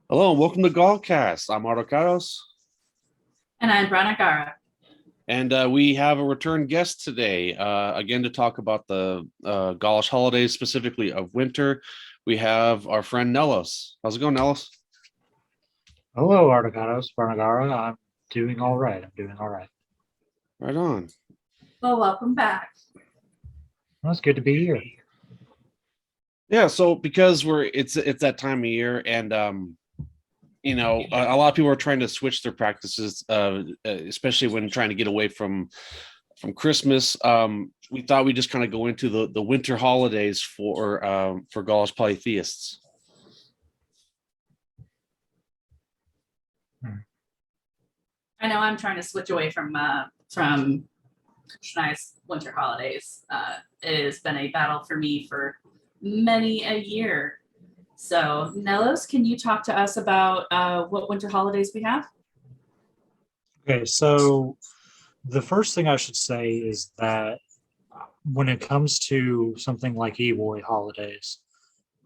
Hello and welcome to GaulCast. I'm Ardo Carlos, And I'm Brana Gara. and we have a return guest today, again to talk about the Gaulish holidays, specifically of winter. We have our friend Nellos. How's it going, Nellos? Hello, Articanos, Barnagara. I'm doing all right. I'm doing all right. Right on. Well, welcome back. Well, it's good to be here. Yeah, so because it's that time of year, and a lot of people are trying to switch their practices, especially when trying to get away from Christmas. We thought we'd just kind of go into the winter holidays for Gaulish polytheists. I know I'm trying to switch away from Shania's winter holidays. It has been a battle for me for many a year. So, Nellos, can you talk to us about what winter holidays we have? Okay, so the first thing I should say is that when it comes to something like Ewoy holidays,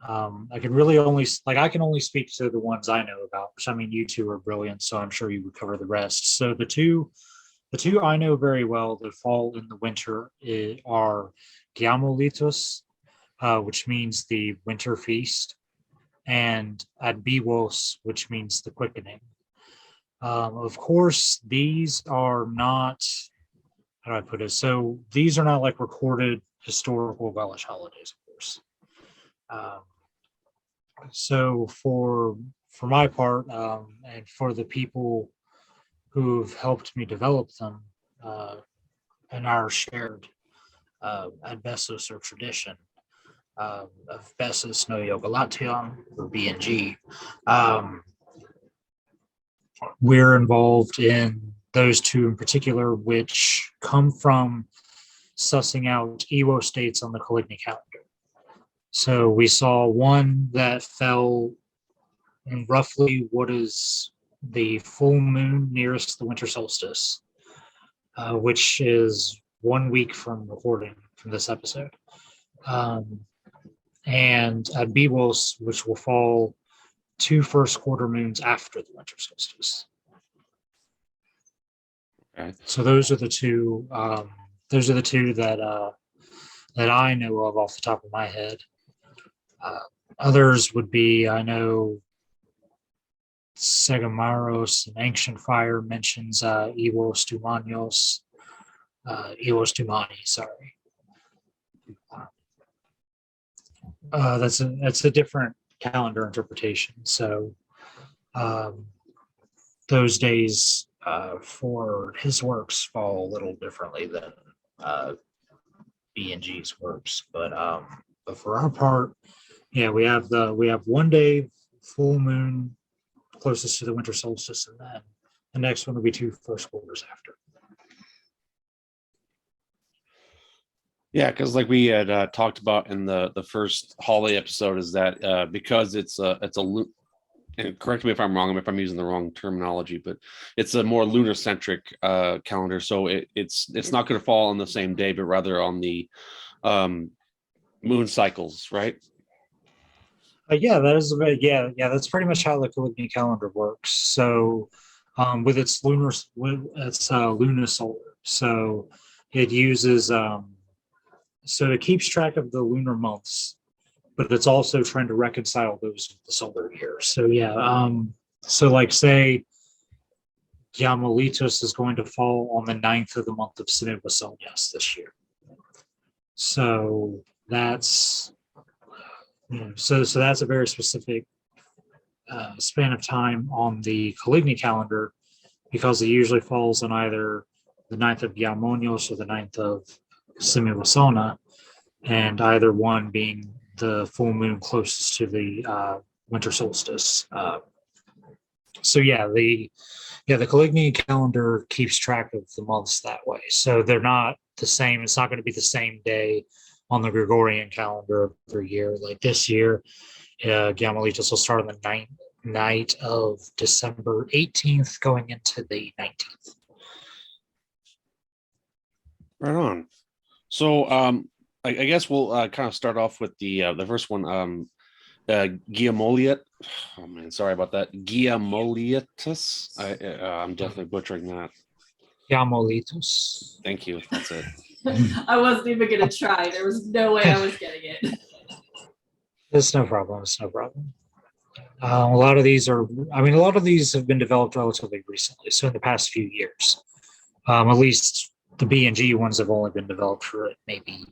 I can really only I can only speak to the ones I know about. Which I mean, you two are brilliant, so I'm sure you would cover the rest. So the two I know very well that fall in the winter are Giamolitos, which means the winter feast, and Adbivos, which means the quickening. Of course, these are not, how do I put it? So these are not like recorded historical Welsh holidays, of course. Um, so for my part, and for the people who've helped me develop them, uh, and our shared Adbesos or tradition of Bessus no Yoga Lation or BNG, um, we're involved in those two in particular, which come from sussing out Ewo states on the Caligny calendar. So we saw one that fell in roughly what is the full moon nearest the winter solstice, which is 1 week from recording from this episode. And at Bibos, which will fall two first quarter moons after the winter solstice. Okay. So those are the two. Those are the two that I know of off the top of my head. Uh, Others would be, I know Segamaros and Ancient Fire mentions Iwos Tumanos, Iwos Tumani, sorry. That's a different calendar interpretation. So um, those days for his works fall a little differently than uh, B&G's works, but for our part, yeah, we have 1 day full moon closest to the winter solstice, and then the next one will be two first quarters after. Yeah, because like we had talked about in the first holiday episode, is that because and correct me if I'm wrong, if I'm using the wrong terminology, but it's a more lunar centric calendar, so it's not going to fall on the same day, but rather on the um, moon cycles, right? Yeah, that is a bit. Yeah, that's pretty much how the Caligny calendar works. So, with its lunar, it's lunisolar. So it uses so it keeps track of the lunar months, but it's also trying to reconcile those with the solar year. So yeah, so like say Yamalitos is going to fall on the 9th of the month of Sinibasonias this year. So that's so that's a very specific span of time on the Caligny calendar because it usually falls on either the 9th of Yamonios or the 9th of Similosona, and either one being the full moon closest to the winter solstice. So the Caligny calendar keeps track of the months that way. So they're not the same. It's not going to be the same day on the Gregorian calendar every year. Like this year, Gamalitos will start on the night of December 18th, going into the 19th. Right on. So I guess we'll kind of start off with the first one. Guillemoliet. Oh man, sorry about that. Guillemolietus. I'm definitely butchering that. Gamolitos. Thank you. That's it. I wasn't even gonna try. There was no way I was getting it. It's no problem. It's no problem. A lot of these have been developed relatively recently. So in the past few years, at least the B&G ones have only been developed for maybe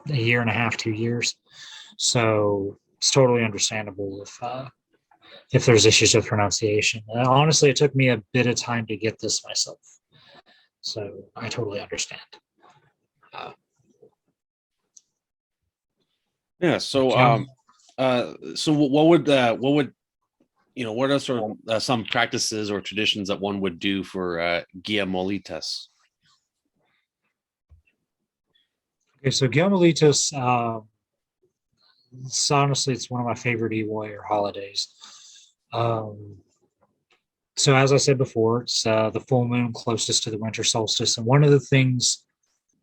a year and a half, 2 years. So it's totally understandable if there's issues with pronunciation. Honestly, it took me a bit of time to get this myself. So I totally understand. Yeah. So so what would what are sort of some practices or traditions that one would do for Guillemolitas? Okay, so Gaulidays, honestly, it's one of my favorite Ewoy or holidays. So as I said before, it's the full moon closest to the winter solstice, and one of the things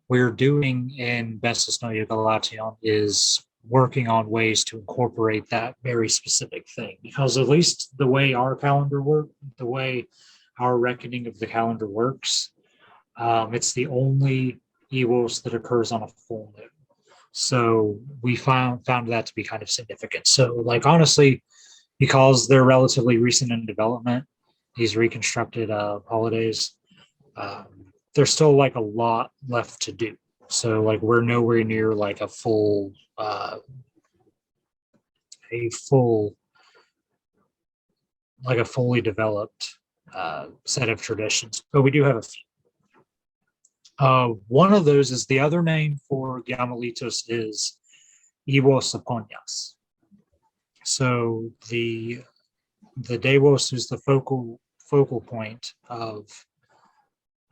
we're doing in Bestis Noia Galation is working on ways to incorporate that very specific thing, because at least the way our calendar works, the way our reckoning of the calendar works, it's the only Ewos that occurs on a full moon. So we found that to be kind of significant. So like honestly, because they're relatively recent in development, these reconstructed holidays, there's still like a lot left to do. So like we're nowhere near like a full like a fully developed set of traditions, but we do have a few. One of those is the other name for Gamalitos is Iwo Saponias. So the Delos is the focal point of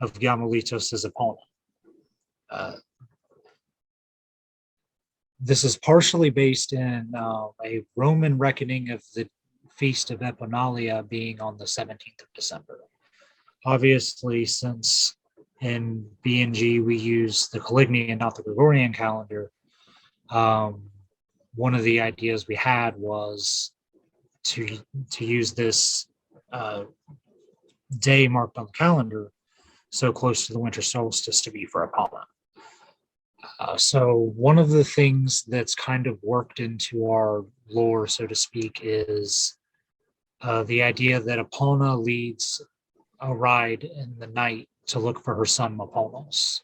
Gamalitos is Epona. This is partially based in a Roman reckoning of the Feast of Eponalia being on the 17th of December. Obviously, since in B&G we use the Calignian and not the Gregorian calendar, one of the ideas we had was to use this day marked on the calendar so close to the winter solstice to be for Epona. So one of the things that's kind of worked into our lore, so to speak, is the idea that Epona leads a ride in the night to look for her son Maponos.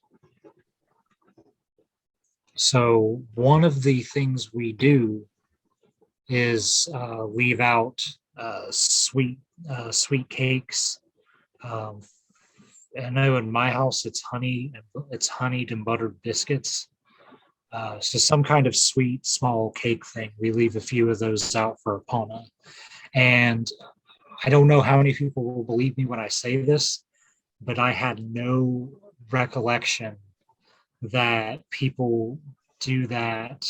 So one of the things we do is leave out sweet cakes. I know in my house it's honeyed and buttered biscuits. So some kind of sweet small cake thing. We leave a few of those out for Epona. And I don't know how many people will believe me when I say this, but I had no recollection that people do that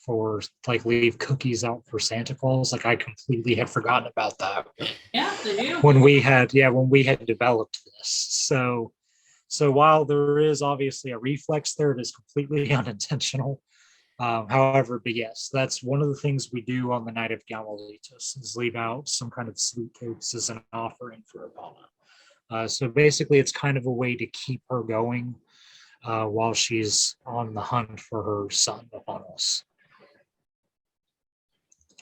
for like leave cookies out for Santa Claus. Like I completely had forgotten about that. Yeah, they do. When we had developed this. So while there is obviously a reflex there, it is completely unintentional. However, but yes, that's one of the things we do on the night of Gamalitos is leave out some kind of sweet cakes as an offering for Epona. So basically, it's kind of a way to keep her going while she's on the hunt for her son Eponos.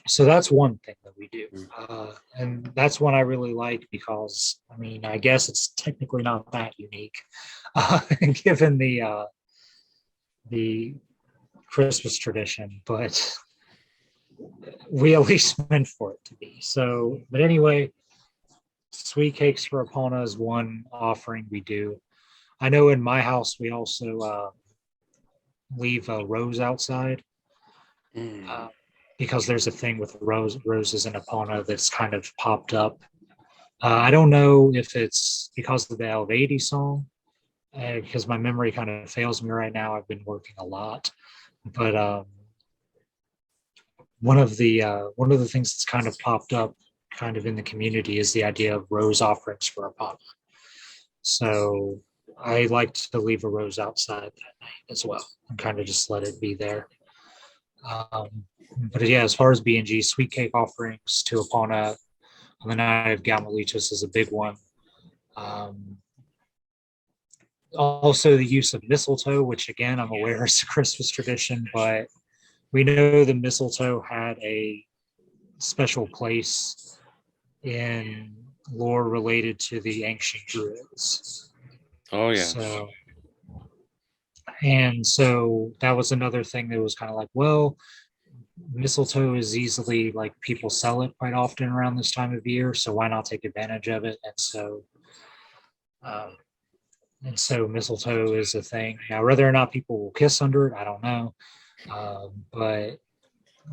So that's one thing that we do. And that's one I really like because, I mean, I guess it's technically not that unique given the Christmas tradition, but we at least meant for it to be. So, but anyway, sweet cakes for Epona is one offering we do. I know in my house, we also leave a rose outside. Because there's a thing with roses in Epona that's kind of popped up. I don't know if it's because of the Alvady song, because my memory kind of fails me right now. I've been working a lot, but one of the things that's kind of popped up kind of in the community is the idea of rose offerings for Epona. So I like to leave a rose outside that night as well and kind of just let it be there. But yeah, as far as B&G, sweet cake offerings to Epona on the night of Gamalitos is a big one. Um, Also, the use of mistletoe, which again, I'm aware is a Christmas tradition, but we know the mistletoe had a special place in lore related to the ancient Druids. Oh yeah. So that was another thing that was kind of like, well, mistletoe is easily like people sell it quite often around this time of year, so why not take advantage of it? Um, and so mistletoe is a thing. Now, whether or not people will kiss under it, I don't know. But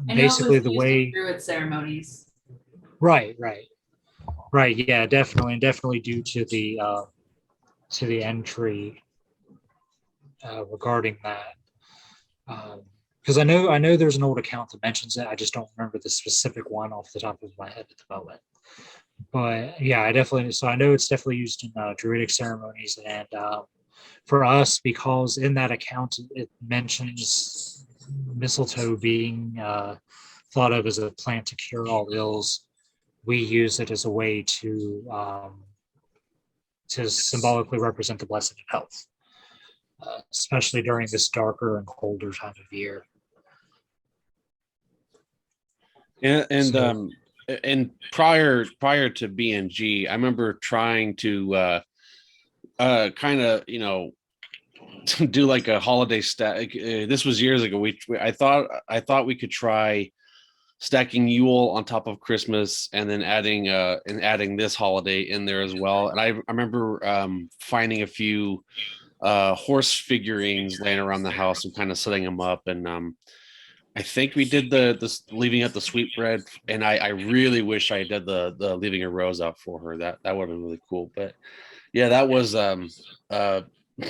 I know it basically, was the used in way, Druid ceremonies. right, right, right, yeah, definitely, and definitely due to the entry regarding that. Because I know there's an old account that mentions it. I just don't remember the specific one off the top of my head at the moment. But yeah, I know it's definitely used in Druidic ceremonies, and for us, because in that account it mentions mistletoe being thought of as a plant to cure all ills. We use it as a way to symbolically represent the blessing of health, especially during this darker and colder time of year. And So, and prior to B&G, I remember trying to kind of, do like a holiday stack. This was years ago. I thought we could try stacking Yule on top of Christmas and then adding this holiday in there as well. And I remember finding a few horse figurines laying around the house and kind of setting them up. And I think we did the leaving out the sweetbread, and I really wish I did the leaving a rose out for her. That would have been really cool. But yeah, that was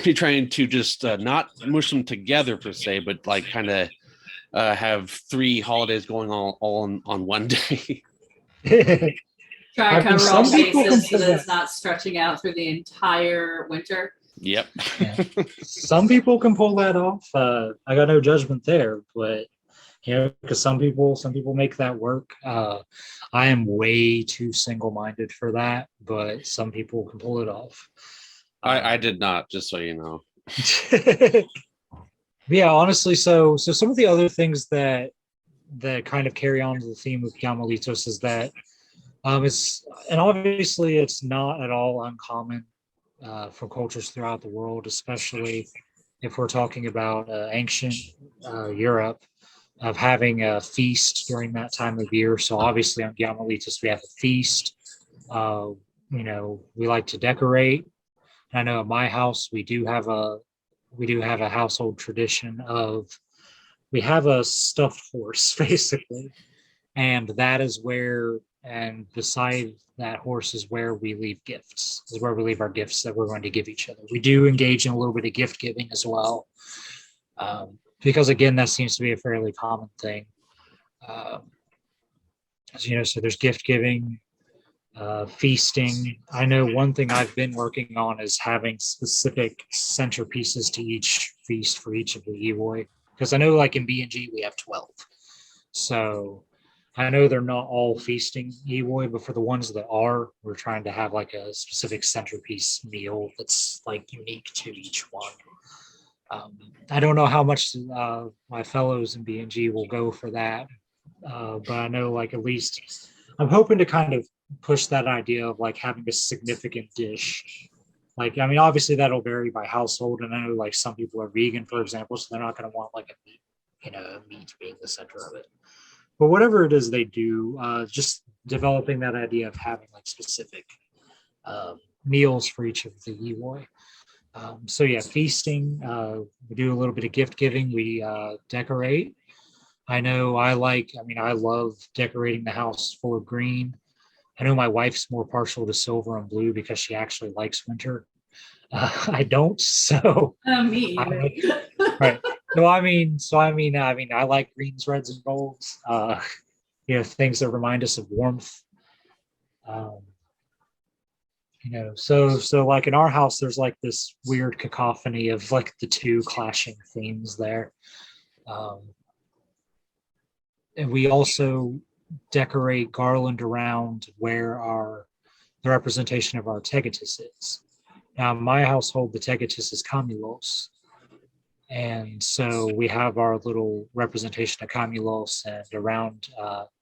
me trying to just not mush them together per se, but like kind of have three holidays going on one day. Try I to mean, cover all some people can bases so pull that it's that. not stretching out through the entire winter. Yep. Yeah. Some people can pull that off. I got no judgment there, but because some people make that work. I am way too single-minded for that, but some people can pull it off. I did not, just so you know. Yeah, honestly, so some of the other things that kind of carry on to the theme of Gamalitos is that it's and obviously it's not at all uncommon for cultures throughout the world, especially if we're talking about ancient Europe, of having a feast during that time of year. So obviously on Gamalitos we have a feast. Uh, we like to decorate. I know at my house we do have a household tradition of we have a stuffed horse basically, and that is where and beside that horse is where we leave gifts. Is where we leave our gifts that we're going to give each other. We do engage in a little bit of gift giving as well, because again that seems to be a fairly common thing. Um, so there's gift giving, feasting. I know one thing I've been working on is having specific centerpieces to each feast for each of the Ewoi. Because I know, like in B&G, we have 12. So I know they're not all feasting Ewoi, but for the ones that are, we're trying to have like a specific centerpiece meal that's like unique to each one. I don't know how much my fellows in B&G will go for that, but I know like at least I'm hoping to kind of push that idea of like having a significant dish. Like, I mean, obviously that'll vary by household, and I know like some people are vegan, for example, so they're not going to want like a meat being the center of it. But whatever it is they do, just developing that idea of having like specific meals for each of the Ewoi. So yeah, feasting. We do a little bit of gift giving. We decorate. I know I love decorating the house full of green. I know my wife's more partial to silver and blue because she actually likes winter. I don't, so Me either. right. So I like greens, reds, and golds. Things that remind us of warmth. Um, so like in our house, there's like this weird cacophony of like the two clashing themes there. Um, and we also decorate garland around where the representation of our tegatus is. Now, in my household, the tegatus is Camulos. And so we have our little representation of Camulos, and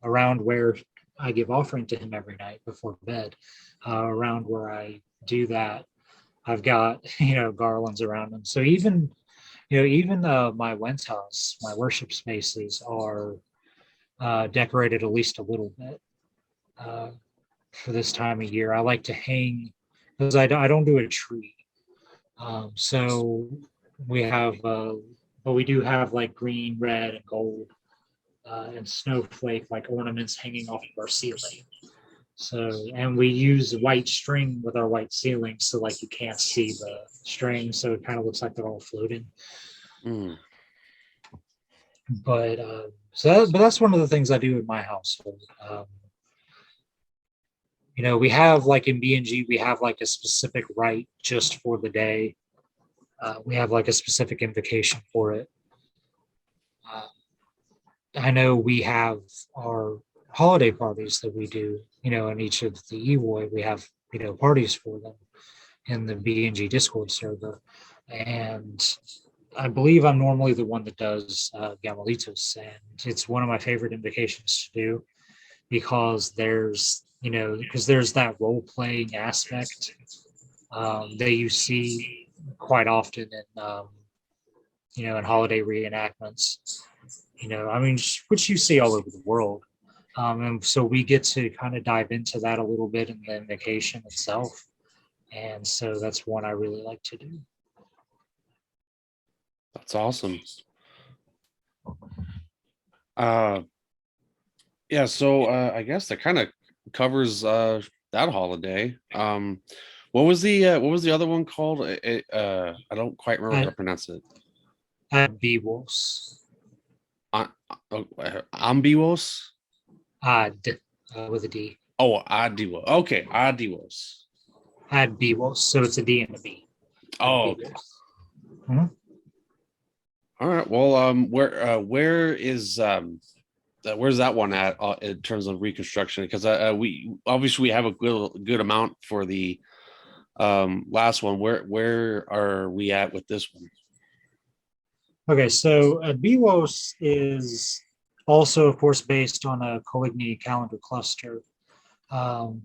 around where I give offering to him every night before bed, around where I do that, I've got garlands around him. So even my wentas, my worship spaces are decorated at least a little bit uh, for this time of year. I like to hang because I don't do a tree. So we have, but we do have like green, red, and gold and snowflake like ornaments hanging off of our ceiling. So, and we use white string with our white ceiling, so like you can't see the string, so it kind of looks like they're all floating. Mm. But but that's one of the things I do in my household. We have like in B&G, we have like a specific rite just for the day. We have like a specific invocation for it. I know we have our holiday parties that we do, in each of the EWOI, we have, parties for them in the B&G Discord server. And I believe I'm normally the one that does Gamalitos, and it's one of my favorite invocations to do because there's that role playing aspect that you see quite often in holiday reenactments. Which you see all over the world. And so we get to kind of dive into that a little bit in the invocation itself. And so that's one I really like to do. That's awesome. Yeah, so I guess that kind of covers that holiday. What was the other one called? I don't quite remember how to pronounce it. Bivos. Ambivos? With a D. Oh, Adivos. Okay, Adivos. Bivos. So it's a D and a B. Oh, okay. Mm-hmm. All right. Well, where's that one at in terms of reconstruction? Because we obviously have a good amount for the last one. Where are we at with this one? Okay, so Bivos is also, of course, based on a Coligny calendar cluster,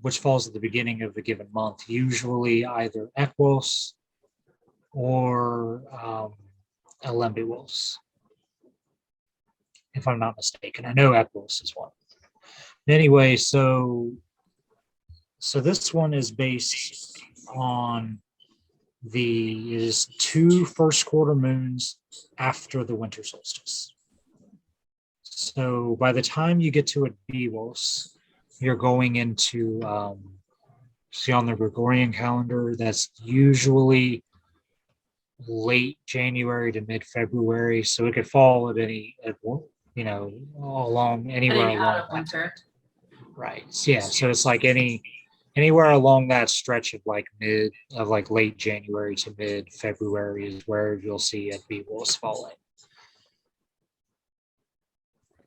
which falls at the beginning of a given month, usually either Equos or Alembivos, if I'm not mistaken. I know Equos is one. Anyway, so this one is based on is 2 first quarter moons after the winter solstice. So by the time you get to a Bivos, you're going into see on the Gregorian calendar, that's usually late January to mid-February. So it could fall at along anywhere along out of winter. Right. Yeah. So it's like anywhere along that stretch of late January to mid-February is where you'll see a Bivos falling.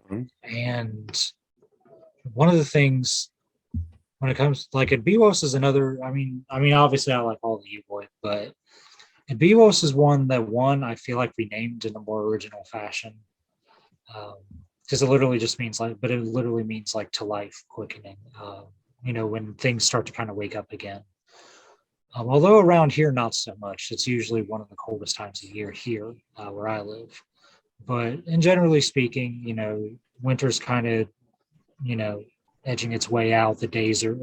Mm-hmm. And one of the things when it comes like at Bivos is another, I mean, obviously I like all the EWOI, but Bivos is one I feel like we named in a more original fashion. Because it literally just means it literally means like to life quickening, when things start to kind of wake up again. Although around here, not so much. It's usually one of the coldest times of year here where I live. But in generally speaking, winter's kind of, edging its way out. The days are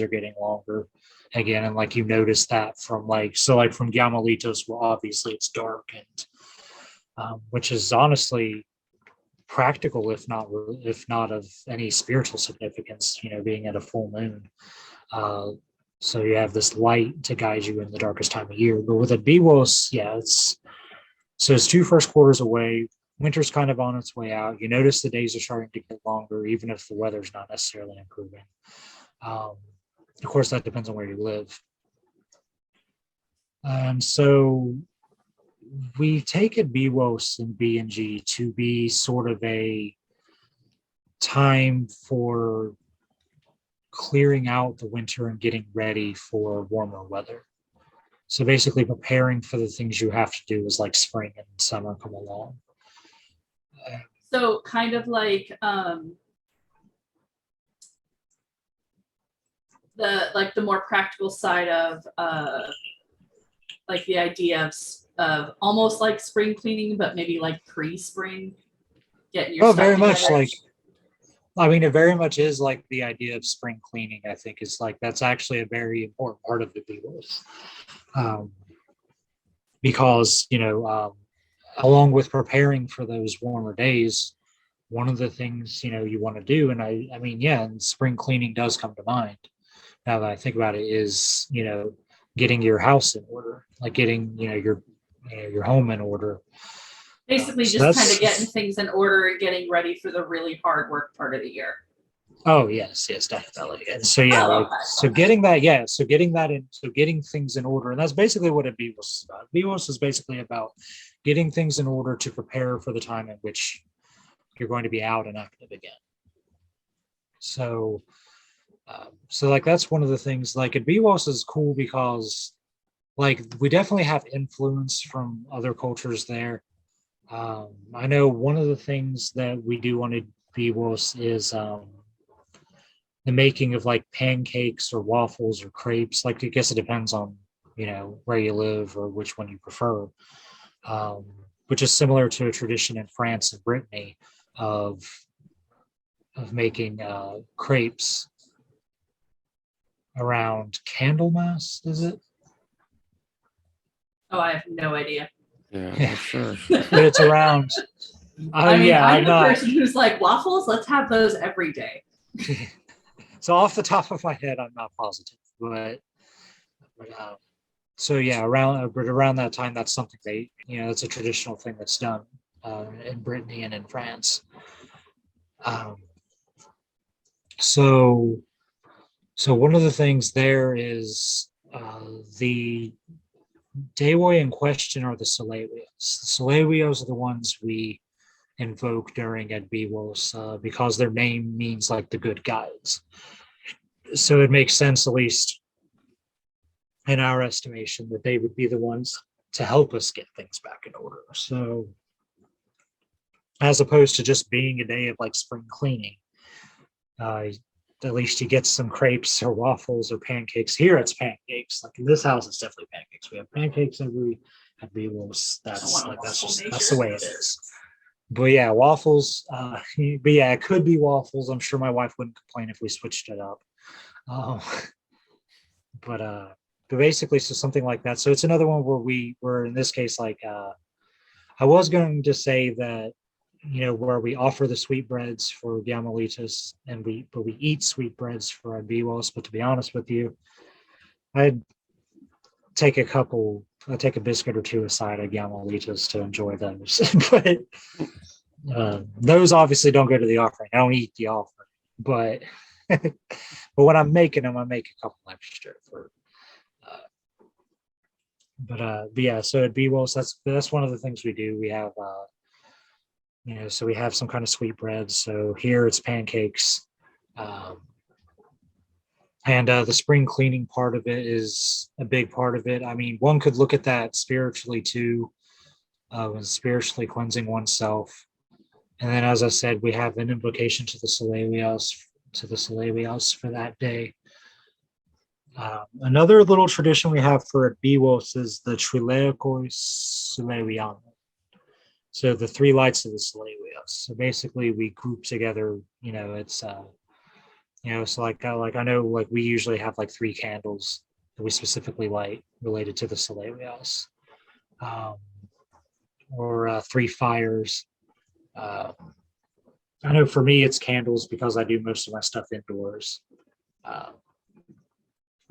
getting longer again. And like you notice that from from Gamalitos, well, obviously it's dark and which is honestly practical, if not of any spiritual significance, being at a full moon. So you have this light to guide you in the darkest time of year. But with a Bivos, it's 2 first quarters away. Winter's kind of on its way out. You notice the days are starting to get longer, even if the weather's not necessarily improving. Of course, that depends on where you live. And so we take it Bivos and B&G to be sort of a time for clearing out the winter and getting ready for warmer weather. So basically preparing for the things you have to do as like spring and summer come along. So kind of like the more practical side of like the idea of almost like spring cleaning, but maybe like pre-spring, getting your Oh, stuff very much together. like, I mean, it very much is like the idea of spring cleaning. I think is like that's actually a very important part of the Beatles, because along with preparing for those warmer days, one of the things you want to do, and I mean, yeah, and spring cleaning does come to mind. Now that I think about it, is getting your house in order, like getting your home in order. Basically, So just kind that's of getting things in order and getting ready for the really hard work part of the year. Oh yes, definitely. And so yeah, Oh, like okay. so getting that, yeah, so getting that in, so getting things in order, and that's basically what a BWOS is about. BWOS is basically about getting things in order to prepare for the time in which you're going to be out and active again. So, so like that's one of the things. Like at BWOS is cool because, like, we definitely have influence from other cultures there. I know one of the things that we do on a BWOS is the making of like pancakes or waffles or crepes. Like I guess it depends on where you live or which one you prefer. Which is similar to a tradition in France and Brittany of making crepes around Candlemas. Is it? Oh, I have no idea. Yeah, for sure. But it's around. I mean, Yeah, I'm I'm the not. person who's like, waffles, let's have those every day. So off the top of my head, I'm not positive, but so yeah, around that time, that's something it's a traditional thing that's done in Brittany and in France. So one of the things there is the Daewoi in question are the Salewios. The Salewios are the ones we invoke during Ed Bewos because their name means like the good guides. So it makes sense, at least in our estimation, that they would be the ones to help us get things back in order. So as opposed to just being a day of like spring cleaning, at least you get some crepes or waffles or pancakes. Here it's pancakes. Like in this house, it's definitely pancakes. We have pancakes every Bewos. That's the way it is. But yeah, waffles. But yeah, it could be waffles. I'm sure my wife wouldn't complain if we switched it up. But basically, so something like that. So it's another one where we were in this case like I was going to say that where we offer the sweetbreads for Gaulidays and we eat sweetbreads for our Bewos. But to be honest with you, I'd take a biscuit or two aside at Gaulidays to enjoy those. But those obviously don't go to the offering. I don't eat the offering, but but when I'm making them, I make a couple extra for. But yeah, so at Bewos, that's one of the things we do. We have so we have some kind of sweetbread. So here it's pancakes, and the spring cleaning part of it is a big part of it. I mean, one could look at that spiritually too, spiritually cleansing oneself. And then, as I said, we have an invocation to the Salewios for that day. Another little tradition we have for Bewos is the Trileikos Salewiano. So the three lights of the Salewios. So basically, we group together. It's so like I know like we usually have like 3 candles that we specifically light related to the Salewios, or 3 fires. I know for me it's candles because I do most of my stuff indoors.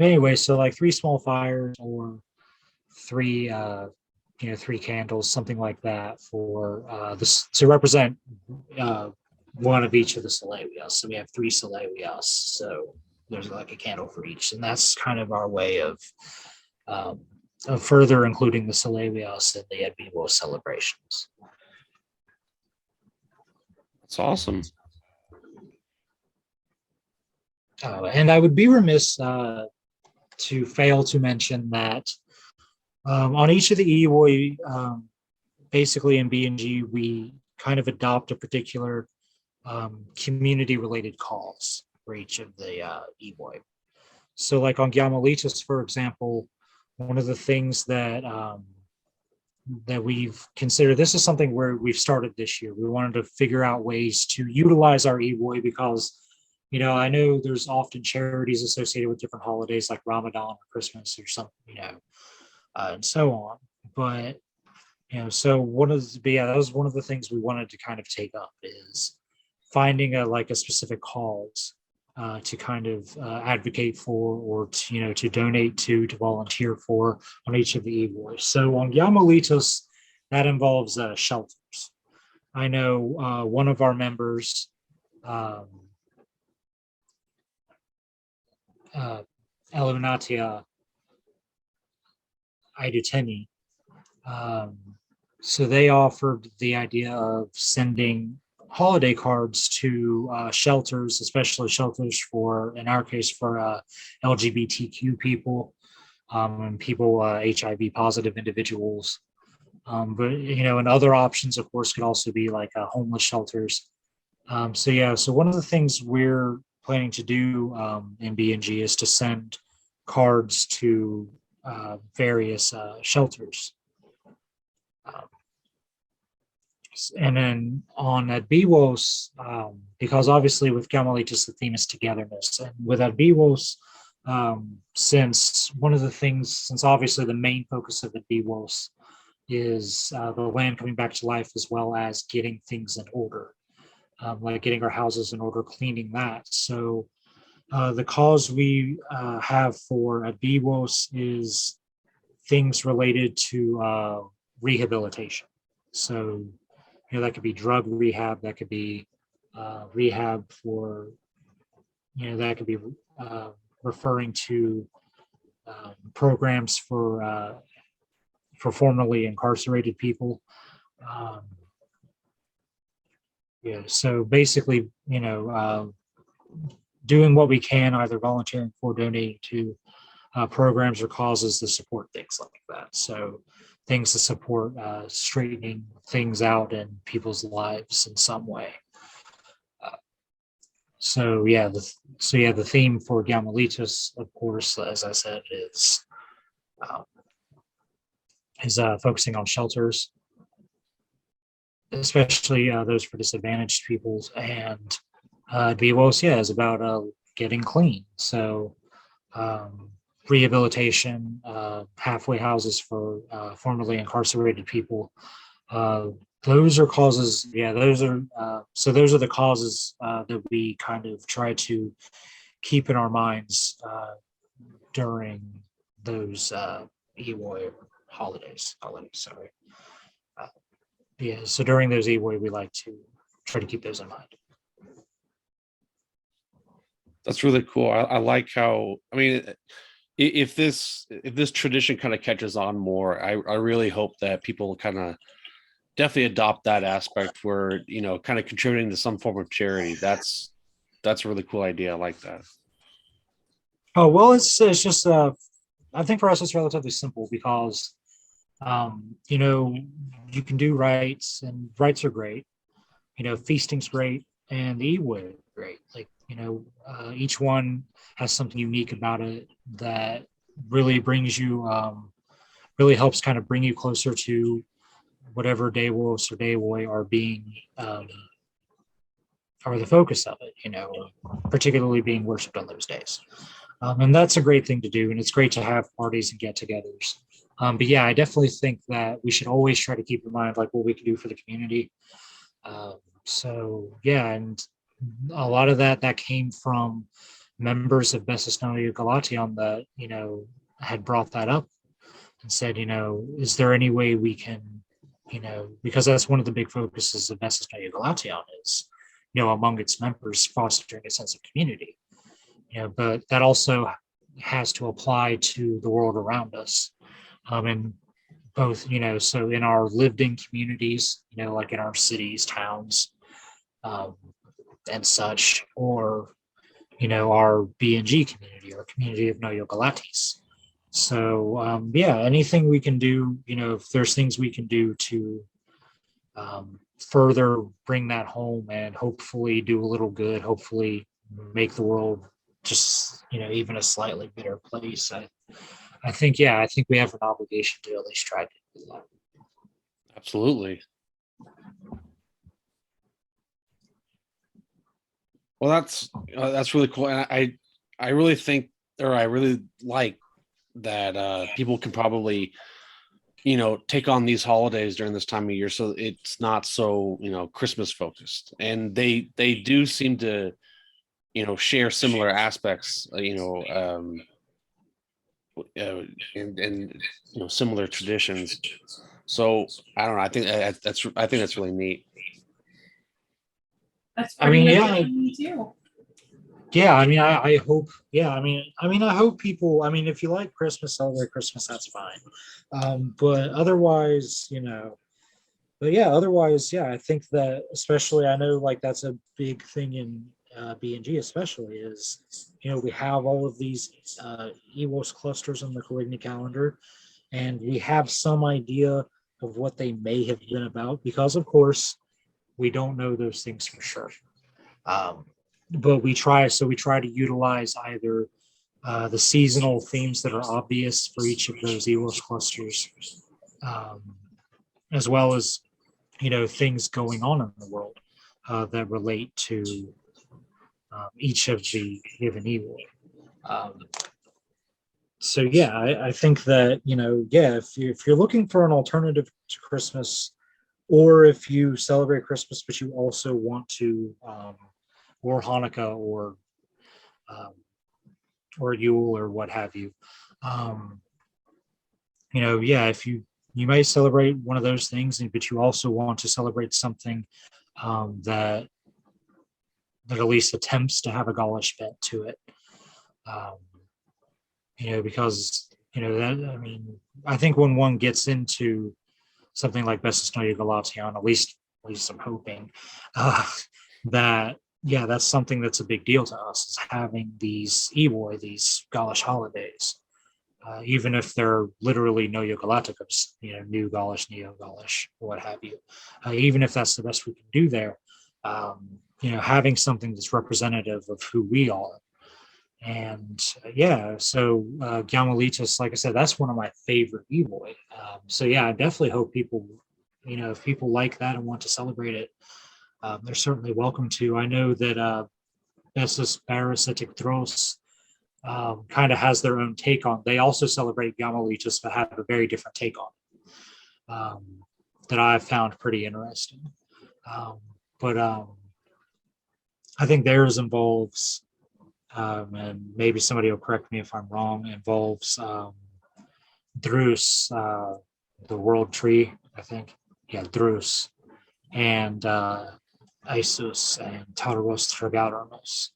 Anyway, so like 3 small fires or 3 3 candles, something like that, for this to represent one of each of the Salewios. So we have 3 Salewios, so there's like a candle for each, and that's kind of our way of further including the Salewios in the Ed Bewos celebrations. That's awesome. And I would be remiss to fail to mention that on each of the EWOI, basically in B&G, we kind of adopt a particular community-related cause for each of the EWOI. So like on Gaulidays, for example, one of the things that that we've considered, this is something where we've started this year. We wanted to figure out ways to utilize our EWOI because, I know there's often charities associated with different holidays like Ramadan or Christmas or something, and so on. But, so that was one of the things we wanted to kind of take up is finding a specific cause to kind of advocate for or to donate to volunteer for on each of the EWOIs. So on Yamalitos, that involves shelters. I know one of our members, Eliminatia Iduteni, so they offered the idea of sending holiday cards to shelters, especially shelters for, in our case, for LGBTQ people and people, HIV positive individuals. But, and other options, of course, could also be like homeless shelters. So one of the things we're planning to do in B&G is to send cards to various shelters. And then on at BWOS, because obviously with Gamalitis, the theme is togetherness. And with at BWOS, since obviously the main focus of the BWOS is the land coming back to life, as well as getting things in order, like getting our houses in order, cleaning that. So the cause we have for at BWOS is things related to rehabilitation. So, that could be drug rehab, that could be rehab for, that could be referring to programs for formerly incarcerated people. So basically, doing what we can, either volunteering for, donating to programs or causes to support things like that. So things to support straightening things out in people's lives in some way. The theme for Gamalitos, of course, as I said, is focusing on shelters, especially those for disadvantaged peoples, and BWOS, is about getting clean. So rehabilitation, halfway houses for formerly incarcerated people. Those are causes. Those are the causes that we kind of try to keep in our minds during those EWOI holidays. Sorry. So during those EWOI, we like to try to keep those in mind. That's really cool. I like how, if this tradition kind of catches on more, I really hope that people kind of definitely adopt that aspect where, kind of contributing to some form of charity. That's a really cool idea. I like that. Oh, well, it's just, I think for us, it's relatively simple because, you can do rites, and rites are great. Feasting's great, and the EWOI is great. Like, each one has something unique about it that really brings you, really helps kind of bring you closer to whatever Daywolves or Daywoi are being, are the focus of it, particularly being worshipped on those days. And that's a great thing to do. And it's great to have parties and get-togethers. But yeah, I definitely think that we should always try to keep in mind like what we can do for the community. And a lot of that came from members of Bessasnoia Galation that, had brought that up and said, is there any way we can, because that's one of the big focuses of Bessasnoia Galation is, among its members, fostering a sense of community. But that also has to apply to the world around us. And both, so in our lived in communities, like in our cities, towns, and such, or, our BNG community, our community of Know Your Gaulidays. So yeah, anything we can do, if there's things we can do to further bring that home and hopefully do a little good, hopefully make the world just even a slightly better place. I think we have an obligation to at least try to do that. Absolutely. Well, that's really cool, and I really think, or I really like that people can probably take on these holidays during this time of year, so it's not so Christmas focused, and they do seem to share similar aspects, and similar traditions. So I don't know. I think that's really neat. That's I mean, pretty yeah, amazing too. yeah. I hope. Yeah, I hope people. If you like Christmas, celebrate Christmas. That's fine. But otherwise, But yeah, otherwise, yeah, I think that especially I know like that's a big thing in BNG, especially is we have all of these EWOS clusters on the Caligny calendar, and we have some idea of what they may have been about because, of course, we don't know those things for sure. But we try to utilize either the seasonal themes that are obvious for each of those EWOS clusters, um, as well as things going on in the world that relate to each of the given EWOI. So yeah, I think that yeah, if you're looking for an alternative to Christmas, or if you celebrate Christmas but you also want to, or Hanukkah, um, or Yule, or what have you, um, yeah, if you may celebrate one of those things, but you also want to celebrate something that at least attempts to have a Gaulish bent to it. Um, because that I think when one gets into something like Bestisnoia Galation, at least I'm hoping that yeah, that's something that's a big deal to us, is having these EWOI, these Gaulish holidays. Even if they're literally Neo-Galacticus, New Gaulish, Neo-Gaulish, what have you. Even if that's the best we can do there, having something that's representative of who we are. And yeah, so Gamalitus, like I said, that's one of my favorite EWOI. So yeah, I definitely hope people, if people like that and want to celebrate it, they're certainly welcome to. I know that Bessus Parasitic Thros kind of has their own take on. They also celebrate Gamalitus, but have a very different take on it, that I found pretty interesting. But I think theirs involves, and maybe somebody will correct me if I'm wrong, involves Drus, the world tree, I think. Yeah, Drus, and Isus, and Tauros Tragaronos.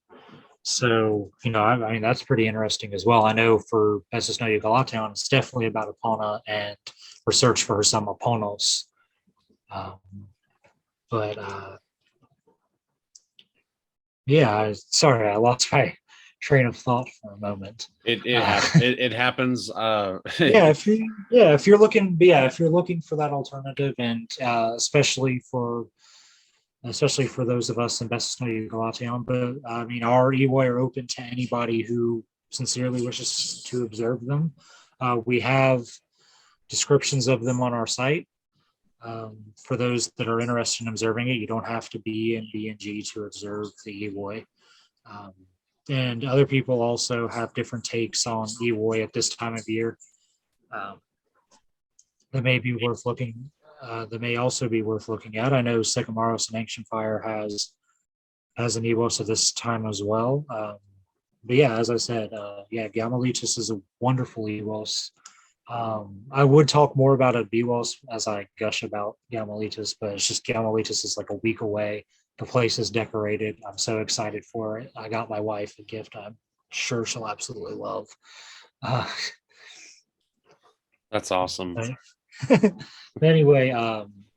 So, that's pretty interesting as well. I know for Bestisnoia Galation, it's definitely about Epona and research for some Eponos. But yeah, sorry, I lost my train of thought for a moment. It happens. If you're looking for that alternative, and especially for those of us in Bestisnoia Galation. But our EWOI are open to anybody who sincerely wishes to observe them. We have descriptions of them on our site. For those that are interested in observing it, you don't have to be in BNG to observe the EWOI. And other people also have different takes on EWOI at this time of year. That may be worth looking. That may also be worth looking at. I know Sycamaros and Ancient Fire has an EWOS at this time as well. But yeah, as I said, Gamalitus is a wonderful EWOS. I would talk more about a BWOS as I gush about Gamalitus, but it's just Gamalitus is like a week away. The place is decorated. I'm so excited for it. I got my wife a gift I'm sure she'll absolutely love. That's awesome. Anyway,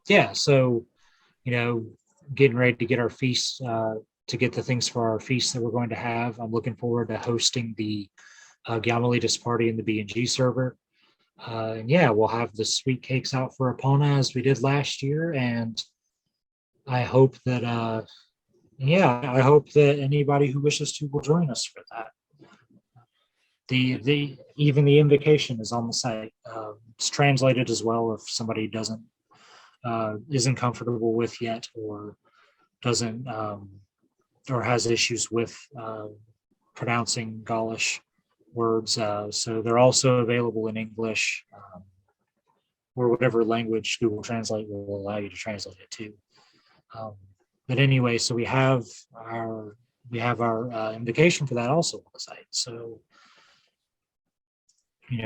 yeah, so getting ready to get our feast to get the things for our feast that we're going to have. I'm looking forward to hosting the Gaulidays party in the B&G server. And yeah, we'll have the sweet cakes out for Epona as we did last year. And I hope that, I hope that anybody who wishes to will join us for that. Even the invocation is on the site. It's translated as well if somebody isn't comfortable with yet, or doesn't or has issues with pronouncing Gaulish words. So they're also available in English, or whatever language Google Translate will allow you to translate it to. But anyway, so we have our invocation for that also on the site. So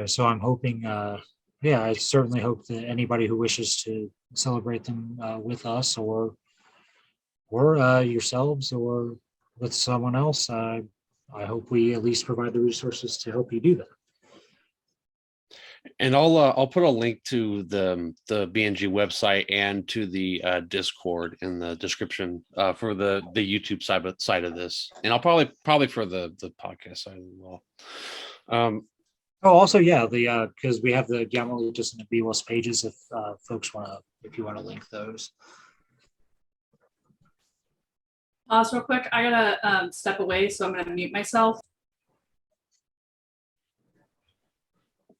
so I'm hoping, I certainly hope that anybody who wishes to celebrate them with us, or yourselves, or with someone else, I hope we at least provide the resources to help you do that. And I'll put a link to the B&G website and to the Discord in the description for the YouTube side of this, and I'll probably for the podcast side as well. Also, yeah, because we have the Gaulidays and the BWAS pages if you want to link those. Pause real quick. I gotta step away, so I'm gonna mute myself.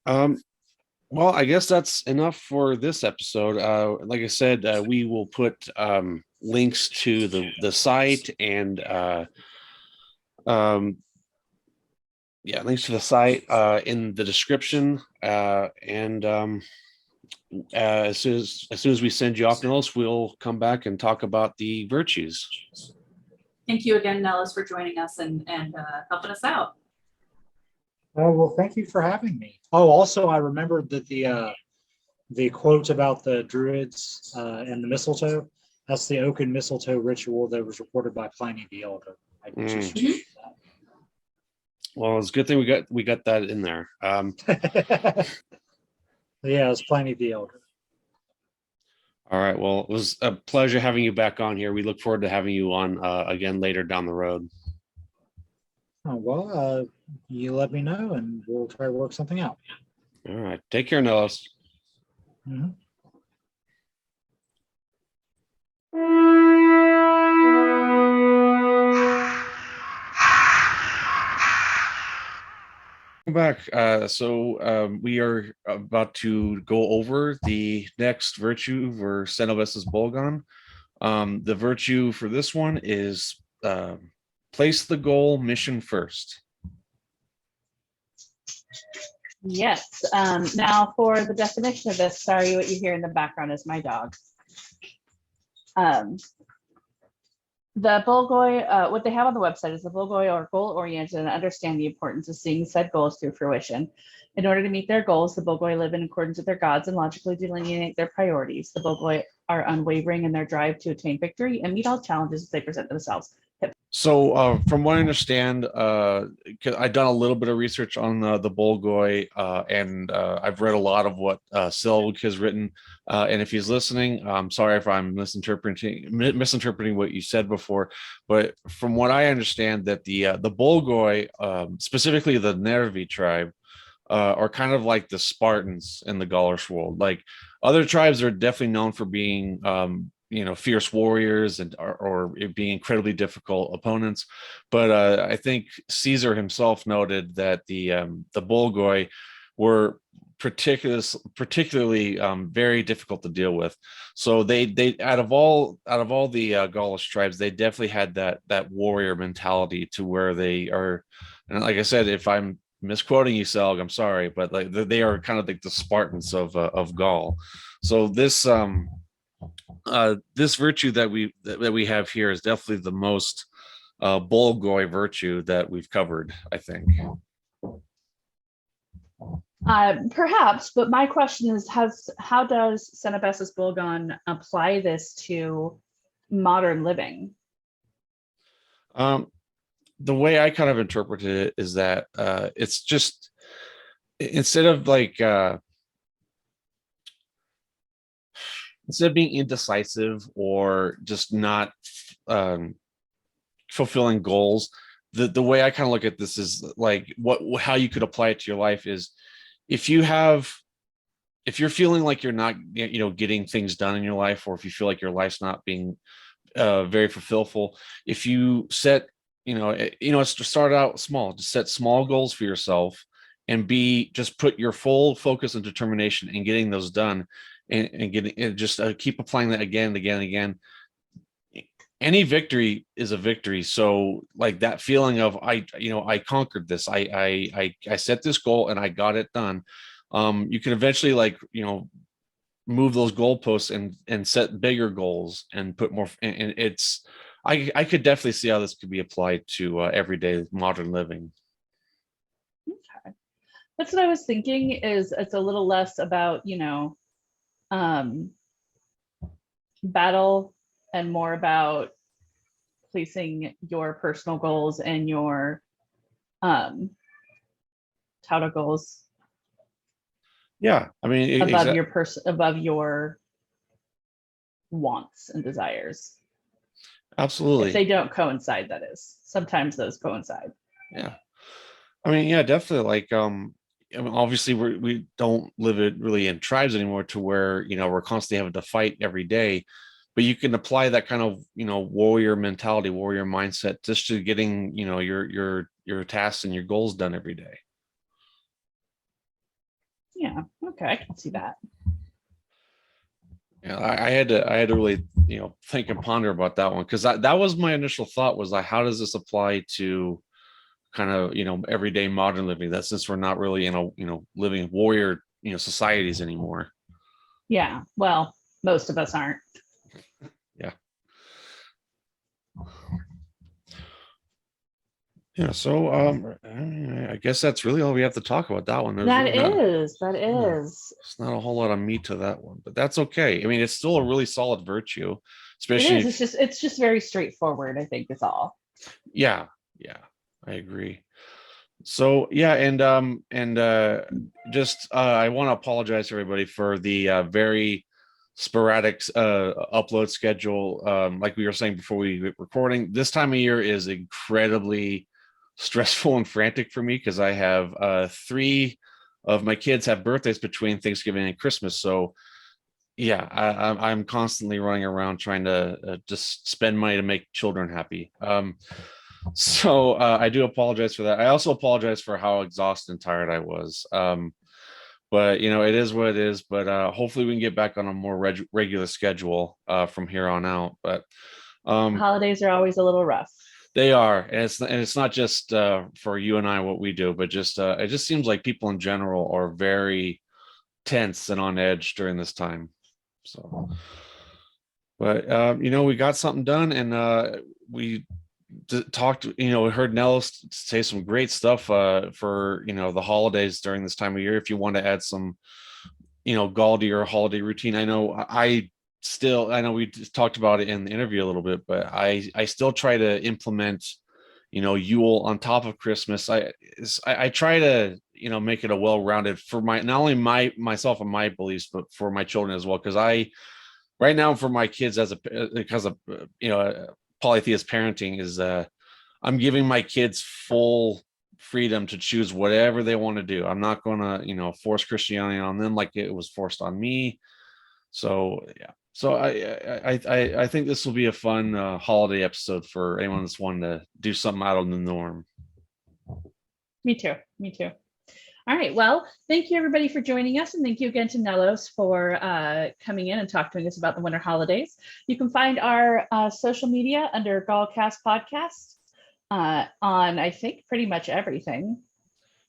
Well, I guess that's enough for this episode. Like I said, we will put links to the site and links to the site in the description. And as soon as we send you off, Nellis, we'll come back and talk about the virtues. Thank you again, Nellis, for joining us and helping us out. Well, thank you for having me. Oh, also, I remembered that the quote about the druids and the mistletoe, that's the oak and mistletoe ritual that was reported by Pliny the Elder. Well, it's a good thing we got that in there. Yeah, it's Pliny the Elder. All right. Well, it was a pleasure having you back on here. We look forward to having you on again later down the road. Oh, well, you let me know and we'll try to work something out. All right. Take care, Nellis. Mm-hmm. Back. We are about to go over the next virtue for Cenovus's Bolgon. The virtue for this one is place the goal mission first. Yes. Now for the definition of this, sorry, what you hear in the background is my dog. The Bolgoi, what they have on the website is the Bolgoi are goal-oriented and understand the importance of seeing said goals through fruition. In order to meet their goals, the Bolgoi live in accordance with their gods and logically delineate their priorities. The Bolgoi are unwavering in their drive to attain victory and meet all challenges as they present themselves. So from what I understand, I've done a little bit of research on the Bolgoi, and I've read a lot of what Selvig has written. And if he's listening, I'm sorry if I'm misinterpreting what you said before. But from what I understand, that the Bolgoi, specifically the Nervi tribe, are kind of like the Spartans in the Gaulish world. Like other tribes are definitely known for being fierce warriors and or being incredibly difficult opponents, but I think Caesar himself noted that the Bolgoi were particularly very difficult to deal with. So they out of all the Gaulish tribes, they definitely had that warrior mentality to where they are. And like I said, if I'm misquoting you, Selg, I'm sorry, but like they are kind of like the Spartans of Gaul. So this virtue that we have here is definitely the most Bolgoi virtue that we've covered, I think. Perhaps, but my question is, how does Cenovus's Bolgon apply this to modern living? The way I kind of interpreted it is that it's just instead of being indecisive or just not fulfilling goals. The way I kind of look at this is like how you could apply it to your life is if you have if you're feeling like you're not getting things done in your life, or if you feel like your life's not being very fulfillful, if you set it's to start out small, just set small goals for yourself and just put your full focus and determination in getting those done, and getting and just keep applying that again and again and again. Any victory is a victory. So like that feeling of I conquered this, I set this goal and I got it done. You can eventually move those goalposts and set bigger goals and put more, and it's I could definitely see how this could be applied to everyday modern living. Okay. That's what I was thinking, is it's a little less about, battle and more about placing your personal goals and your touted goals Yeah, I mean, above your wants and desires. absolutely. If they don't coincide, that is. Sometimes those coincide. Yeah, I mean, yeah, definitely. Like, I mean, obviously, we don't live it really in tribes anymore, to where we're constantly having to fight every day. But you can apply that kind of warrior mentality, warrior mindset, just to getting your tasks and your goals done every day. Yeah. Okay, I can see that. Yeah, I had to really think and ponder about that one, because that was my initial thought, was like, how does this apply to kind of everyday modern living, that since we're not really living warrior societies anymore. Yeah. Well, most of us aren't. Yeah. Yeah, so I guess that's really all we have to talk about that one. That is. It's not a whole lot of meat to that one, but that's okay. I mean, it's still a really solid virtue, especially. It is. It's just very straightforward, I think, is all. Yeah, I agree. So yeah, just I want to apologize to everybody for the very sporadic upload schedule. Like we were saying before we were recording, this time of year is incredibly stressful and frantic for me, because I have 3 of my kids have birthdays between Thanksgiving and Christmas. So yeah, I'm constantly running around trying to just spend money to make children happy. So I do apologize for that. I also apologize for how exhausted and tired I was. But it is what it is. But hopefully we can get back on a more regular schedule from here on out. But Holidays are always a little rough. they are, and it's not just for you and I what we do, but just it just seems like people in general are very tense and on edge during this time. So, but we got something done, and we talked. We heard Nellis say some great stuff for the holidays during this time of year. If you want to add some Gauldy or holiday routine, I know we talked about it in the interview a little bit, but I still try to implement Yule on top of Christmas. I try to make it a well-rounded, for not only myself and my beliefs, but for my children as well, because right now for my kids, because of polytheist parenting, is I'm giving my kids full freedom to choose whatever they want to do. I'm not going to force Christianity on them like it was forced on me. So yeah, so I think this will be a fun holiday episode for anyone that's wanting to do something out of the norm. Me too. All right. Well, thank you everybody for joining us, and thank you again to Nellos for coming in and talking to us about the winter holidays. You can find our social media under GaulCast Podcast on, I think, pretty much everything.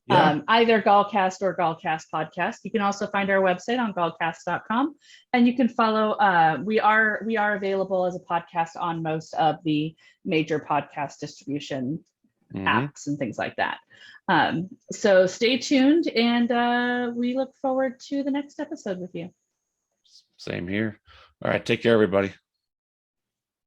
Yeah. Either GaulCast or GaulCast Podcast. You can also find our website on GaulCast.com, and you can follow. We are available as a podcast on most of the major podcast distribution apps and things like that. So stay tuned, and we look forward to the next episode with you. Same here. All right, take care, everybody.